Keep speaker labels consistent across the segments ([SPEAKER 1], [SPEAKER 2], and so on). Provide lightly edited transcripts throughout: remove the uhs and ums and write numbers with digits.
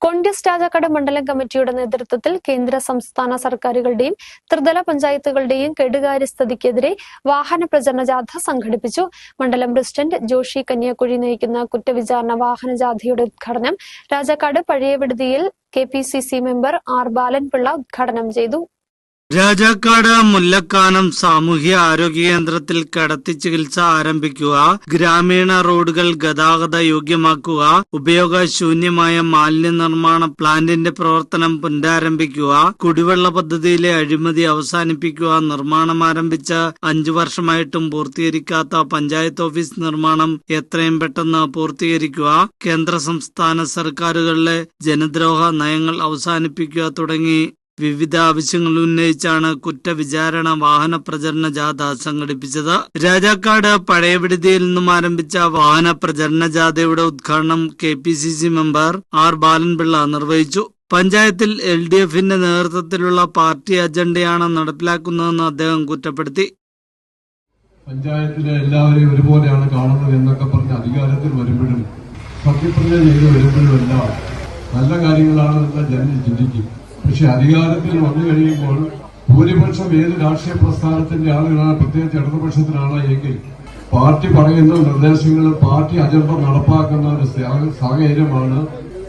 [SPEAKER 1] കോൺഗ്രസ് രാജാക്കാട് മണ്ഡലം കമ്മിറ്റിയുടെ നേതൃത്വത്തിൽ കേന്ദ്ര സംസ്ഥാന സർക്കാരുകളുടെയും ത്രിതല പഞ്ചായത്തുകളുടെയും കെടുകാര്യസ്ഥതയ്ക്കെതിരെ വാഹന പ്രചരണ ജാഥ സംഘടിപ്പിച്ചു. മണ്ഡലം പ്രസിഡന്റ് ജോഷി കന്യാക്കുഴി നയിക്കുന്ന കുറ്റവിചാരണ വാഹന ജാഥയുടെ ഉദ്ഘാടനം രാജാക്കാട് പഴയവിടുതിയിൽ KPCC മെമ്പർ R ബാലൻപിള്ള ഉദ്ഘാടനം ചെയ്തു.
[SPEAKER 2] രാജാക്കാട് മുല്ലക്കാനം സാമൂഹ്യ ആരോഗ്യ കേന്ദ്രത്തിൽ കിടത്തി ചികിത്സ ആരംഭിക്കുക, ഗ്രാമീണ റോഡുകൾ ഗതാഗത യോഗ്യമാക്കുക, ഉപയോഗശൂന്യമായ മാലിന്യ നിർമ്മാണ പ്ലാന്റിന്റെ പ്രവർത്തനം പുനരാരംഭിക്കുക, കുടിവെള്ള പദ്ധതിയിലെ അഴിമതി അവസാനിപ്പിക്കുക, നിർമ്മാണം ആരംഭിച്ച് 5 വർഷമായിട്ടും പൂർത്തീകരിക്കാത്ത പഞ്ചായത്ത് ഓഫീസ് നിർമ്മാണം എത്രയും പെട്ടെന്ന് പൂർത്തീകരിക്കുക, കേന്ദ്ര സംസ്ഥാന സർക്കാരുകളിലെ ജനദ്രോഹ നയങ്ങൾ അവസാനിപ്പിക്കുക തുടങ്ങി വിവിധ ആവശ്യങ്ങൾ ഉന്നയിച്ചാണ് കുറ്റവിചാരണ വാഹന പ്രചരണ ജാഥ സംഘടിപ്പിച്ചത്. രാജാക്കാട് പഴയവിടുതിയിൽ നിന്നും ആരംഭിച്ച വാഹന പ്രചരണ ജാഥയുടെ ഉദ്ഘാടനം KPCC മെമ്പർ R ബാലൻപിള്ള നിർവഹിച്ചു. പഞ്ചായത്തിൽ LDFന്റെ നേതൃത്വത്തിലുള്ള പാർട്ടി അജണ്ടയാണ് നടപ്പിലാക്കുന്നതെന്ന് അദ്ദേഹം കുറ്റപ്പെടുത്തി.
[SPEAKER 3] പഞ്ചായത്തിലെ എല്ലാവരെയും ഒരുപോലെയാണ് കാണുന്നത് എന്നൊക്കെ പറഞ്ഞ് അധികാരത്തിൽ വരുമ്പോഴും സത്യപ്രതിജ്ഞ ചെയ്ത് വരുമ്പോഴും എല്ലാം നല്ല കാര്യങ്ങളാണെന്ന് ജനങ്ങൾ ചിന്തിക്കും. പക്ഷെ അധികാരത്തിൽ വന്നു കഴിയുമ്പോൾ ഭൂരിപക്ഷം ഏത് രാഷ്ട്രീയ പ്രസ്ഥാനത്തിന്റെ ആളുകളാണ്, പ്രത്യേകിച്ച് ഇടതുപക്ഷത്തിനാണ് എങ്കിൽ പാർട്ടി പറയുന്ന നിർദ്ദേശങ്ങൾ പാർട്ടി അജണ്ട നടപ്പാക്കുന്ന ഒരു സാഹചര്യമാണ്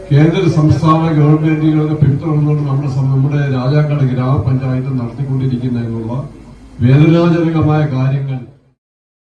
[SPEAKER 3] കേന്ദ്ര സംസ്ഥാന ഗവൺമെന്റുകളൊക്കെ പിന്തുടർന്നുകൊണ്ട് നമ്മുടെ രാജാക്കാട് ഗ്രാമപഞ്ചായത്ത് നടത്തിക്കൊണ്ടിരിക്കുന്ന എന്നുള്ള വേദനാജനകമായ കാര്യങ്ങൾ.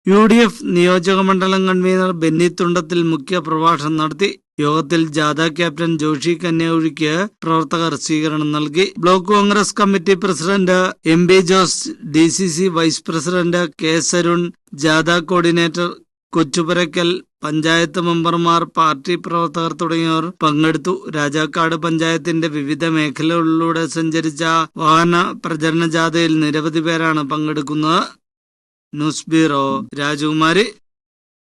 [SPEAKER 2] UDF നിയോജക മണ്ഡലം കൺവീനർ ബെന്നി തുണ്ടത്തിൽ മുഖ്യ പ്രഭാഷണം നടത്തി. യോഗത്തിൽ ജാഥ ക്യാപ്റ്റൻ ജോഷി കന്യാകുഴിക്ക് പ്രവർത്തകർ സ്വീകരണം നൽകി. Block Congress committee president MB Jose, DCC vice president K Sarun, ജാഥ കോർഡിനേറ്റർ കൊച്ചുപുരയ്ക്കൽ, പഞ്ചായത്ത് മെമ്പർമാർ, പാർട്ടി പ്രവർത്തകർ തുടങ്ങിയവർ പങ്കെടുത്തു. രാജാക്കാട് പഞ്ചായത്തിന്റെ വിവിധ മേഖലകളിലൂടെ സഞ്ചരിച്ച വാഹന പ്രചരണ ജാഥയിൽ നിരവധി പേരാണ് പങ്കെടുക്കുന്നത്. ന്യൂസ് ബ്യൂറോ, രാജകുമാരി.